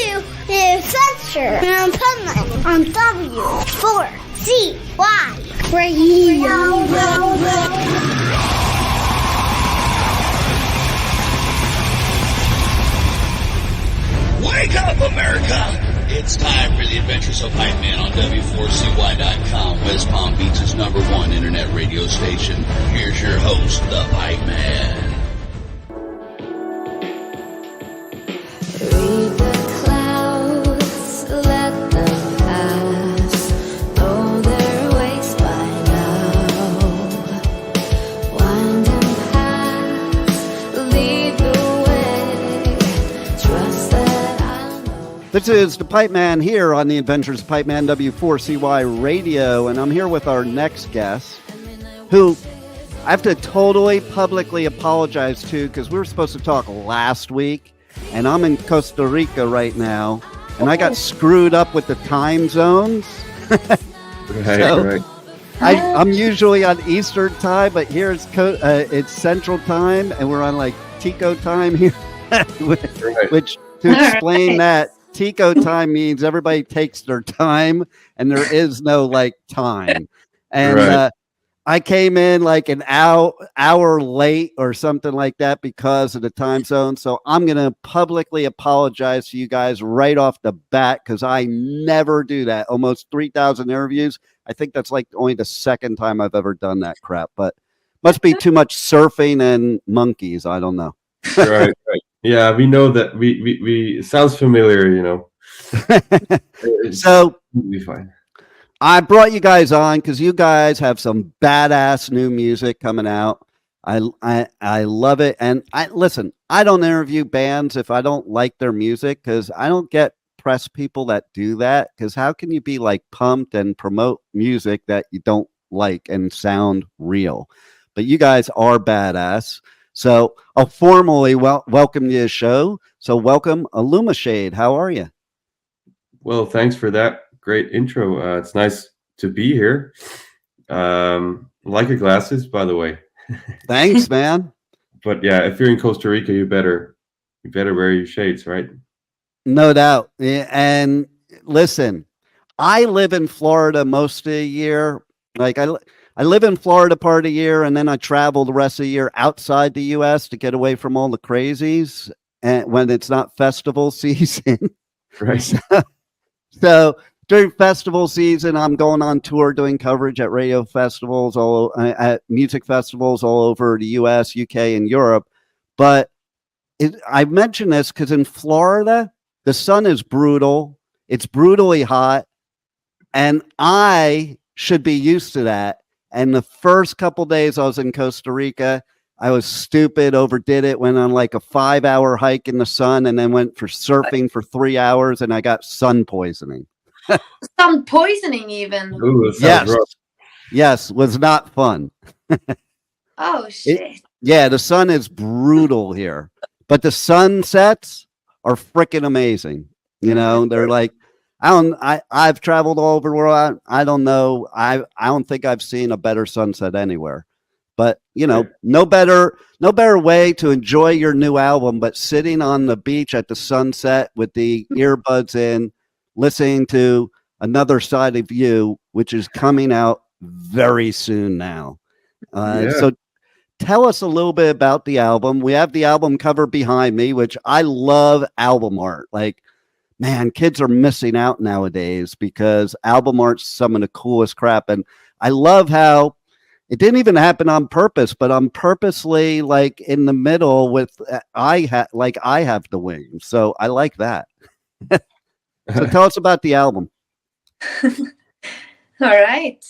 to the adventure in Pipeman on W4CY Radio. Wake up, America! It's time for the Adventures of Pipeman on W4CY.com, West Palm Beach's #1 internet radio station. Here's your host, the Pipeman. Read the clouds, let them pass. Know their ways by now. Winding paths lead the way. Trust that I know. This is the Pipeman here on the Adventures of Pipeman W4CY Radio, and I'm here with our next guest, who I have to totally publicly apologize to because we were supposed to talk last week. And I'm in Costa Rica right now, and I got screwed up with the time zones. Right. I'm usually on Eastern time, but here it's Central time, and we're on like Tico time here. Which to explain that, Tico time means everybody takes their time, and there is no like time. And I came in like an hour late or something like that because of the time zone. So I'm going to publicly apologize to you guys right off the bat because I never do that. Almost 3,000 interviews. I think that's like only the second time I've ever done that crap, but must be too much surfing and monkeys. I don't know. right. Yeah, we know that. We it sounds familiar, you know. So we'll be fine. I brought you guys on because you guys have some badass new music coming out. I love it. And I don't interview bands if I don't like their music because I don't get press people that do that. Because how can you be like pumped and promote music that you don't like and sound real? But you guys are badass. So I'll formally welcome you to the show. So welcome, ILLUMISHADE. How are you? Well, thanks for that. Great intro. It's nice to be here. Like your glasses, by the way. Thanks, man. But yeah, if you're in Costa Rica, you better wear your shades, right? No doubt. And listen, I live in Florida most of the year. Like I live in Florida part of the year, and then I travel the rest of the year outside the U.S. to get away from all the crazies and when it's not festival season. Right. So during festival season, I'm going on tour doing coverage at radio festivals, at music festivals all over the U.S., UK, and Europe. But I mention this because in Florida, the sun is brutal. It's brutally hot. And I should be used to that. And the first couple days I was in Costa Rica, I was stupid, overdid it, went on like a 5-hour hike in the sun, and then went for surfing for 3 hours, and I got sun poisoning. Sun poisoning even. Ooh, that sounds rough. Yes, was not fun. Oh shit. The sun is brutal here, but the sunsets are freaking amazing. You know, they're like, I've traveled all over the world. I don't know. I don't think I've seen a better sunset anywhere. But, you know, no better way to enjoy your new album, but sitting on the beach at the sunset with the earbuds in, listening to Another Side of You, which is coming out very soon now. So tell us a little bit about the album. We have the album cover behind me, which I love album art. Like, man, kids are missing out nowadays because album art's some of the coolest crap. And I love how it didn't even happen on purpose, but I'm purposely like in the middle with I have the wings. So I like that. So tell us about the album. All right.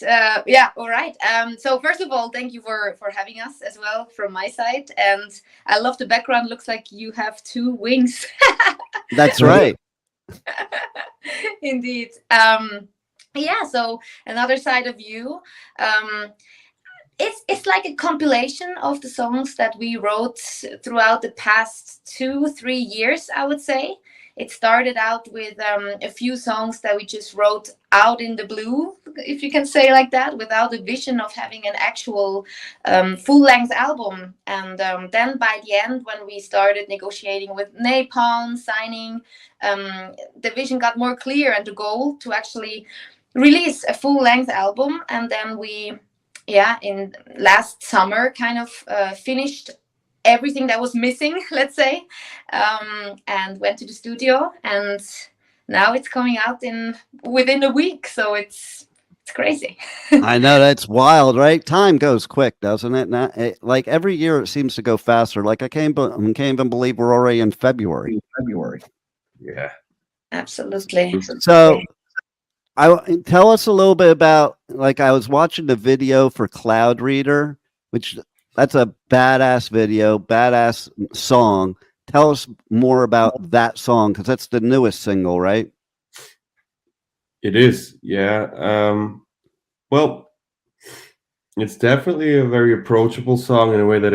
All right. So first of all, thank you for having us as well from my side. And I love the background. Looks like you have 2 wings. That's right. Indeed. So Another Side of You. It's like a compilation of the songs that we wrote throughout the past 2-3 years, I would say. It started out with a few songs that we just wrote out in the blue, if you can say like that, without a vision of having an actual full-length album. And then by the end, when we started negotiating with Napalm, signing, the vision got more clear and the goal to actually release a full-length album. And then we, in last summer, kind of finished everything that was missing, let's say, and went to the studio, and now it's coming out within a week, so it's crazy. I know, that's wild, right? Time goes quick, doesn't it? Like every year it seems to go faster. Like I can't even believe we're already in February. Yeah. Absolutely. So tell us a little bit about, like, I was watching the video for Cloud Reader, which that's a badass video, badass song. Tell us more about that song, because that's the newest single, right? It is, yeah. Well, it's definitely a very approachable song in a way that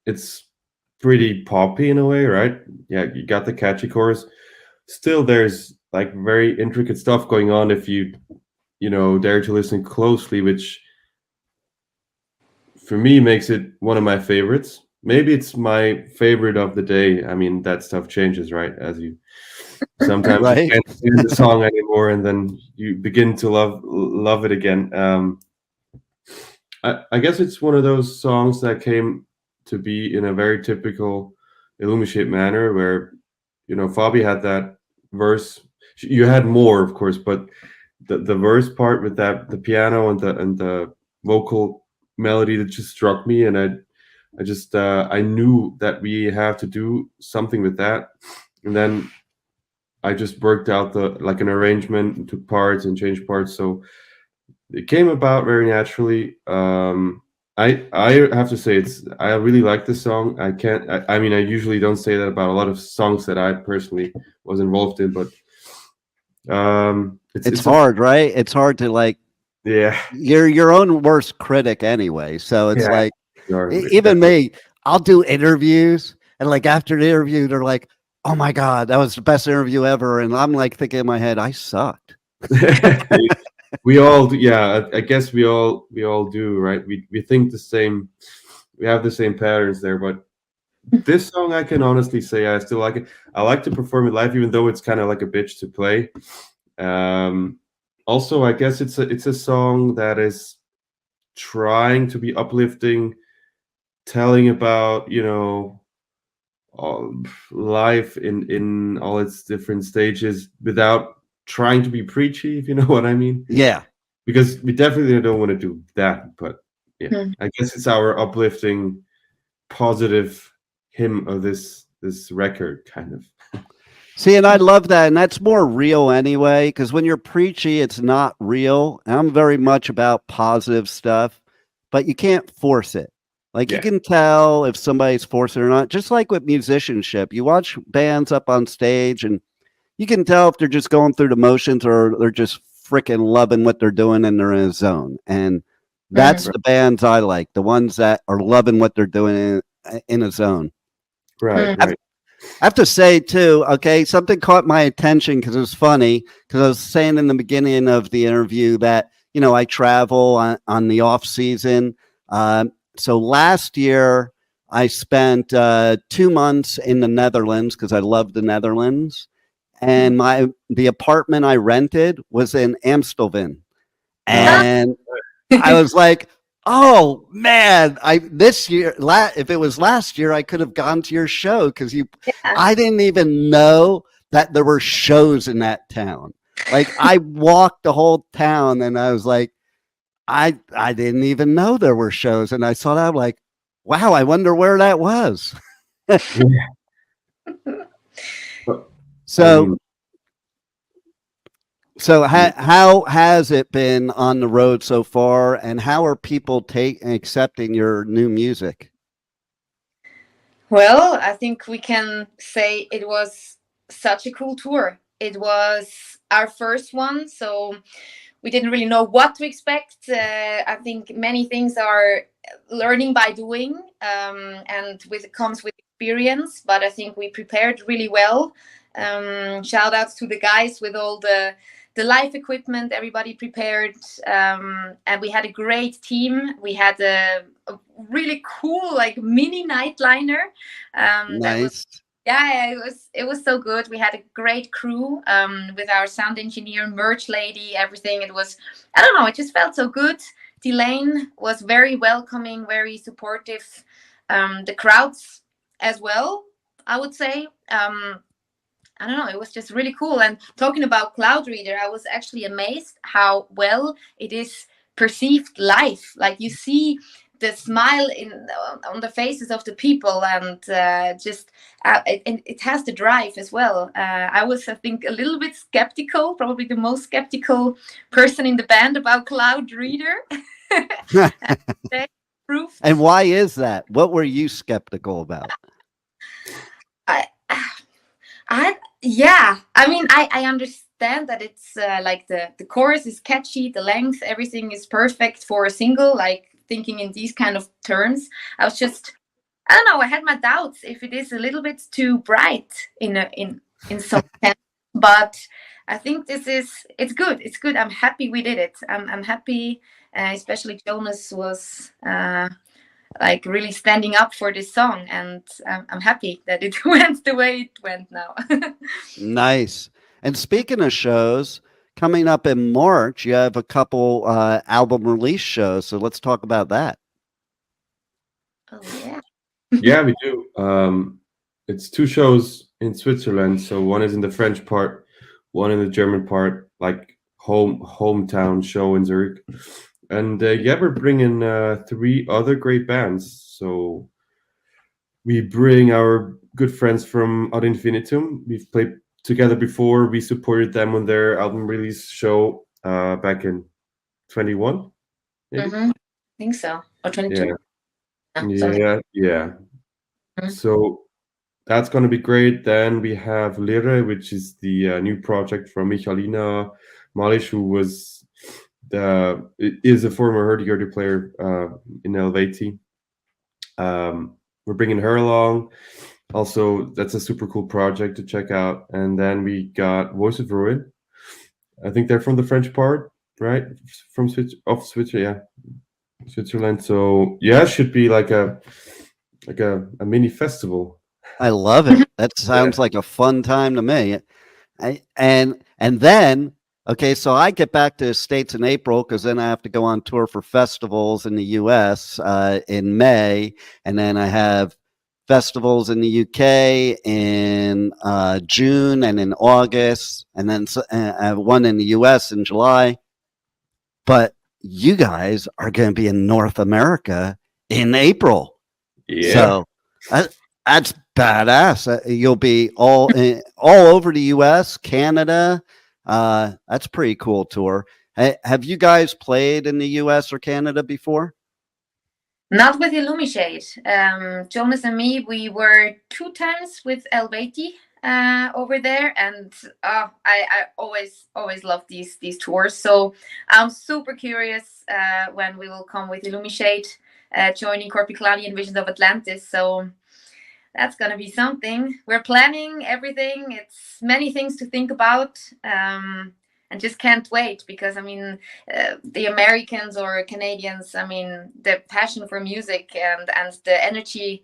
it's pretty poppy in a way, right? Yeah, you got the catchy chorus. Still, there's like very intricate stuff going on if you dare to listen closely, which for me makes it one of my favorites. Maybe it's my favorite of the day. I mean, that stuff changes, right? As you sometimes Right. you can't stand the song anymore, and then you begin to love it again. I guess it's one of those songs that came to be in a very typical ILLUMISHADE manner, where Fabi had that verse. You had more, of course, but the verse part with the piano and the vocal melody that just struck me, and I knew that we have to do something with that, and then I just worked out an arrangement and took parts and changed parts, so it came about very naturally. I have to say I really like this song. I mean, I usually don't say that about a lot of songs that I personally was involved in, but it's hard, right? It's hard to, like, yeah, you're your own worst critic anyway, so it's like, sure. even me, I'll do interviews, and like after the interview they're like, oh my god, that was the best interview ever, and I'm like thinking in my head, I sucked. We all do, yeah. I guess we all do, right? We think the same, we have the same patterns there, but this song, I can honestly say I still like it. I like to perform it live, even though it's kind of like a bitch to play. Also, I guess it's a song that is trying to be uplifting, telling about life in all its different stages without trying to be preachy, if you know what I mean. Yeah, because we definitely don't want to do that, but yeah, I guess it's our uplifting, positive hymn of this record, kind of. see, and I love that, and that's more real anyway, because when you're preachy, it's not real. And I'm very much about positive stuff, but you can't force it. Like, you can tell if somebody's forcing it or not, just like with musicianship. You watch bands up on stage, and you can tell if they're just going through the motions or they're just freaking loving what they're doing and they're in a zone. And that's the bands I like, the ones that are loving what they're doing in a zone. Right. I have to say too, okay, something caught my attention because it was funny, because I was saying in the beginning of the interview that, I travel on the off season. So last year I spent 2 months in the Netherlands because I love the Netherlands. And the apartment I rented was in Amstelveen. And I was like, oh man, this year, if it was last year, I could have gone to your show, because I didn't even know that there were shows in that town. Like, I walked the whole town and I was like, I didn't even know there were shows. And I saw that, I'm like, wow, I wonder where that was. So how has it been on the road so far, and how are people accepting your new music? Well, I think we can say it was such a cool tour. It was our first one, so we didn't really know what to expect. I think many things are learning by doing, and comes with experience, but I think we prepared really well. Shout outs to the guys with all the live equipment, everybody prepared, and we had a great team. We had a really cool like mini nightliner. That was Nice. Yeah, it was so good. We had a great crew, with our sound engineer, merch lady, everything. It was, I don't know, it just felt so good. Delane was very welcoming, very supportive. The crowds as well, I would say. I don't know, it was just really cool. And talking about Cloud Reader, I was actually amazed how well it is perceived live. Like you see the smile on the faces of the people, and it has the drive as well. I was, I think, a little bit skeptical, probably the most skeptical person in the band about Cloud Reader. They proved. And why is that? What were you skeptical about? Yeah, I mean, I understand that it's like the chorus is catchy, the length, everything is perfect for a single, like thinking in these kind of terms. I was just, I don't know, I had my doubts if it is a little bit too bright in some sense, but I think it's good. It's good. I'm happy we did it. I'm happy, especially Jonas was like really standing up for this song, and I'm happy that it went the way it went now. Nice. And speaking of shows, coming up in March, you have a couple album release shows. So let's talk about that. Oh yeah. Yeah, we do. It's 2 shows in Switzerland. So one is in the French part, one in the German part, like hometown show in Zurich. And yeah, we're bringing 3 other great bands. So we bring our good friends from Ad Infinitum. We've played together before. We supported them on their album release show back in 21. Maybe? I think so. Or 22. Yeah. Something. Yeah. Mhm. So that's going to be great. Then we have Lire, which is the new project from Michalina Malish, who is a former hurdy-gurdy player in Helveti. We're bringing her along. Also, that's a super cool project to check out. And then we got Voice of Ruin. I think they're from the French part, right? From Switzerland. So yeah, it should be like a mini festival. I love it. That sounds like a fun time to me. And then, okay, so I get back to the States in April because then I have to go on tour for festivals in the US in May. And then I have festivals in the UK in June and in August. And then I have one in the US in July. But you guys are going to be in North America in April. Yeah. So that's badass. You'll be all over the U.S., Canada. That's a pretty cool tour. Have you guys played in the U.S. or Canada before? Not with ILLUMISHADE. Jonas and me, we were 2 times with Helveti over there, and I always love these tours. So I'm super curious when we will come with ILLUMISHADE, joining Corpiclani and Visions of Atlantis. So that's gonna be something. We're planning everything. It's many things to think about, and just can't wait because I mean, the Americans or Canadians, I mean, the passion for music and the energy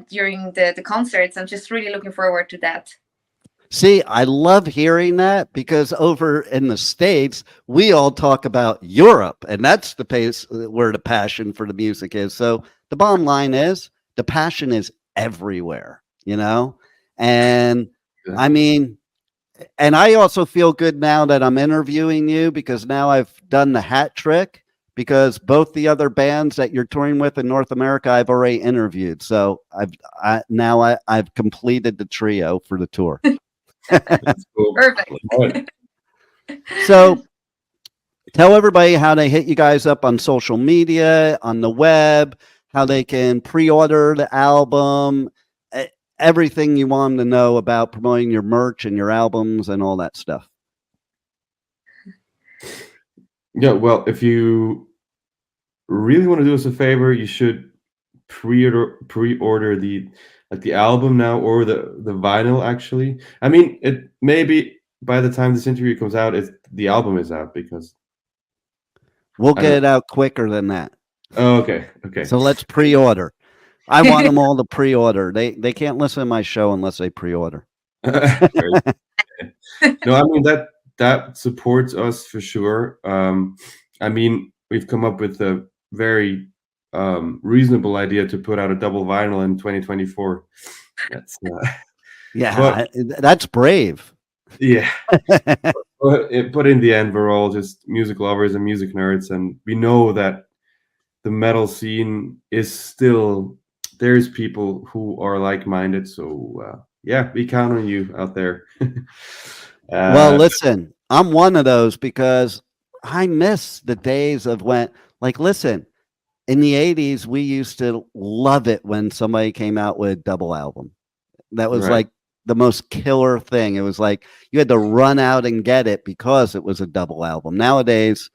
during the concerts. I'm just really looking forward to that. See, I love hearing that because over in the States, we all talk about Europe, and that's the place where the passion for the music is. So the bottom line is the passion is everywhere, you know? And I mean, and I also feel good now that I'm interviewing you because now I've done the hat trick because both the other bands that you're touring with in North America, I've already interviewed. So I've completed the trio for the tour. That's cool. Perfect. So tell everybody how they hit you guys up on social media, on the web, how they can pre-order the album, everything you want them to know about promoting your merch and your albums and all that stuff. Yeah, well, if you really want to do us a favor, you should pre-order the like the album now or the vinyl. Actually, I mean, it maybe by the time this interview comes out, the album is out because We'll I get don't. it out quicker than that. Oh, okay, okay. So let's pre-order. I want them all to pre-order. They can't listen to my show unless they pre-order. Very- no, I mean that supports us for sure. I mean, we've come up with a very reasonable idea to put out a double vinyl in 2024. That's Yeah, but that's brave. yeah. But in the end, we're all just music lovers and music nerds, and we know that the metal scene is still there's people who are like-minded. So yeah, we count on you out there. Well, uh, listen, I'm one of those because I miss the days of when, like, listen, in the 80s, we used to love it when somebody came out with a double album. That was right, like the most killer thing. It was like you had to run out and get it because it was a double album. Nowadays,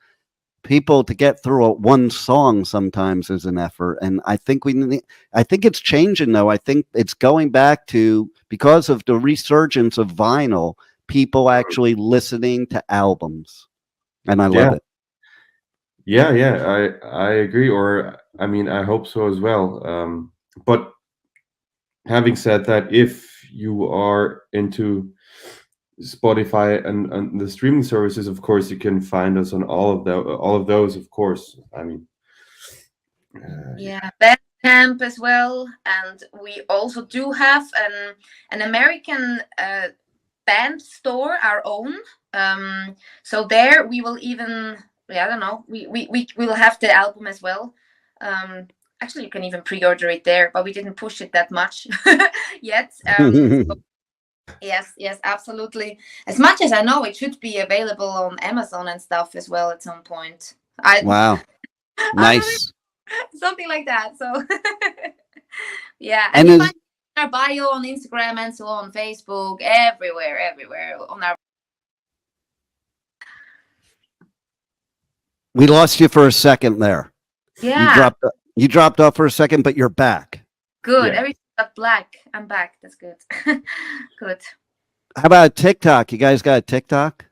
people to get through one song sometimes is an effort, and I think I think it's changing though. I think it's going back to, because of the resurgence of vinyl, people actually listening to albums, and I love yeah, it. yeah. I agree, or I mean, I hope so as well. But having said that, if you are into Spotify and the streaming services, of course, you can find us on all of those, of course. I mean, Yeah, Bandcamp as well, and we also do have an American band store, our own. So there we will even, yeah, I don't know, we will have the album as well. Actually, you can even pre-order it there, but we didn't push it that much yet. So yes, absolutely. As much as I know, it should be available on Amazon and stuff as well at some point. Wow, I don't nice. something like that. So yeah, And and you is find our bio on Instagram and so on, Facebook, everywhere on our. we lost you for a second there. Yeah, You dropped off for a second, but you're back. good. yeah. Everything got black. I'm back. That's good. Good. How about TikTok? You guys got a TikTok?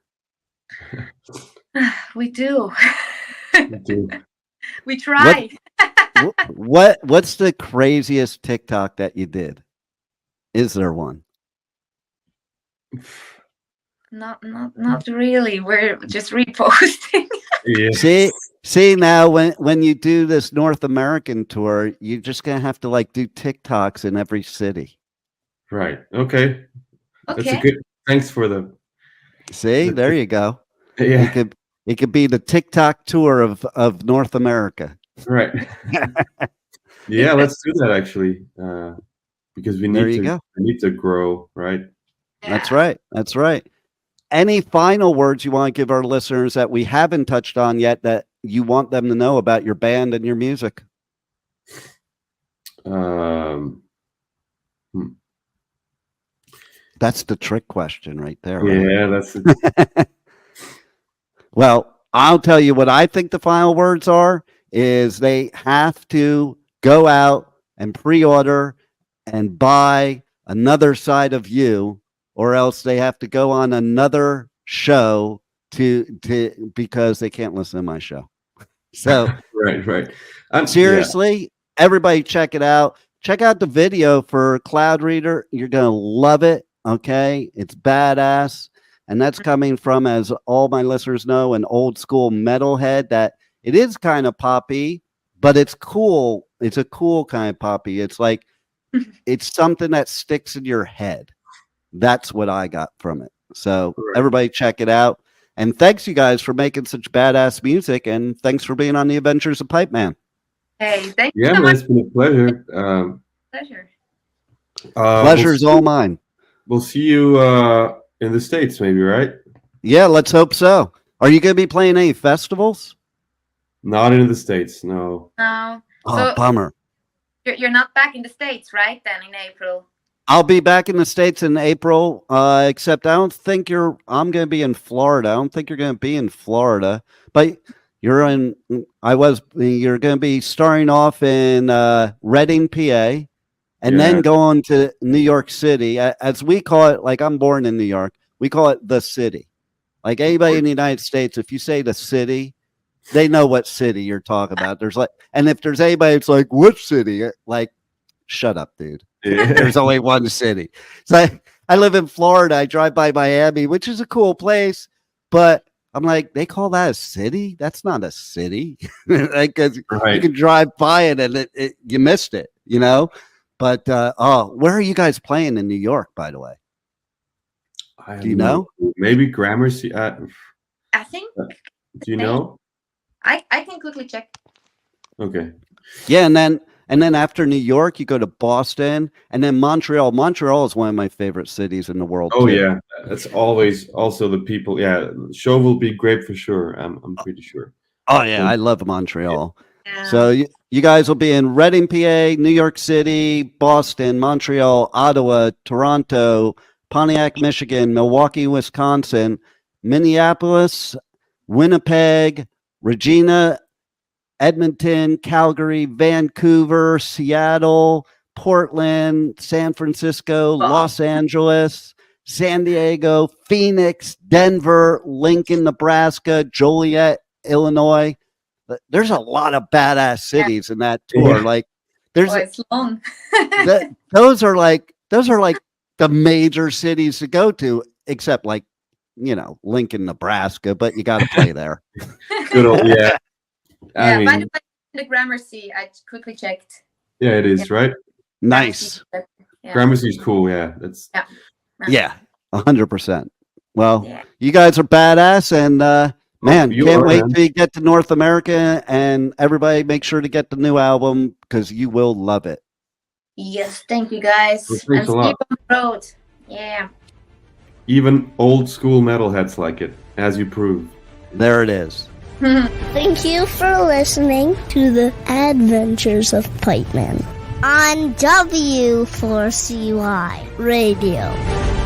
We do. Do- We try. What's the craziest TikTok that you did? Is there one? Not really. We're just reposting. yeah. See now when you do this North American tour, you're just gonna have to like do TikToks in every city. Right. Okay. That's a Okay. good. Thanks for the. See, there you go. Yeah. It could be the TikTok tour of North America. Right. Yeah. Let's do that actually, because we There need you to. go. We need to grow. Right. That's Yeah. right. That's right. Any final words you want to give our listeners that we haven't touched on yet that you want them to know about your band and your music? Um. That's the trick question right there. Right? Yeah. That's. It. Well, I'll tell you what I think the final words are is they have to go out and pre-order and buy Another Side of You, or else they have to go on another show to because they can't listen to my show. So Right. Right. Yeah. seriously, everybody check it out. Check out the video for Cloud Reader. You're gonna love it. Okay, it's badass. And that's coming from, as all my listeners know, an old school metalhead that it is kind of poppy, but it's cool. It's a cool kind of poppy. It's like, it's something that sticks in your head. That's what I got from it. So Right. everybody check it out. And thanks you guys for making such badass music. And thanks for being on the Adventures of Pipe Man. Hey, thank you Yeah, so man. much. It's been a pleasure. Pleasure. Pleasure's all mine. We'll see you in the States, maybe, right? Yeah, let's hope so. Are you going to be playing any festivals? Not in the States, no. No. Oh, So bummer. you're not back in the States, right? Then in April. I'll be back in the States in April, except I don't think I'm going to be in Florida. I don't think you're going to be in Florida, but you're going to be starting off in Reading, PA, and then Yeah. going to New York City, as we call it. Like, I'm born in New York, we call it the city. Like, anybody in the United States, if you say the city, they know what city you're talking about. There's like, and if there's anybody that's like, which city? Like, shut up, dude. Yeah. There's only one city. So I live in Florida. I drive by Miami, which is a cool place, but I'm like, they call that a city? That's not a city. Like, 'cause you Right. can drive by it and you missed it, you know? But where are you guys playing in New York, by the way? I have Do you no know? clue. Maybe Gramercy. I think Do you know? I can quickly check. Okay. Yeah, and then after New York, you go to Boston, and then Montreal. Montreal is one of my favorite cities in the world. Oh too. yeah, that's always also the people. Yeah, show will be great for sure. I'm pretty sure. Oh yeah, I love Montreal. Yeah. So you guys will be in Reading, PA, New York City, Boston, Montreal, Ottawa, Toronto, Pontiac, Michigan, Milwaukee, Wisconsin, Minneapolis, Winnipeg, Regina, Edmonton, Calgary, Vancouver, Seattle, Portland, San Francisco, Los Angeles, San Diego, Phoenix, Denver, Lincoln, Nebraska, Joliet, Illinois. There's a lot of badass cities in that tour. Yeah. Like, there's It's long. those are like the major cities to go to, except like, you know, Lincoln, Nebraska, but you got to play there. Good old, yeah. I Yeah, by mean, the way, the Gramercy, I quickly checked. yeah, it is right. Nice. Yeah. Gramercy's cool. Yeah, that's Yeah, 100%. Well, Yeah. you guys are badass, and man, you can't are, wait man. till you get to North America. And everybody, make sure to get the new album because you will love it. Yes, thank you guys. Well, thanks And a see lot. you on the road. Yeah. even old school metalheads like it, as you proved. There it is. Thank you for listening to the Adventures of Pipeman on W4CY Radio.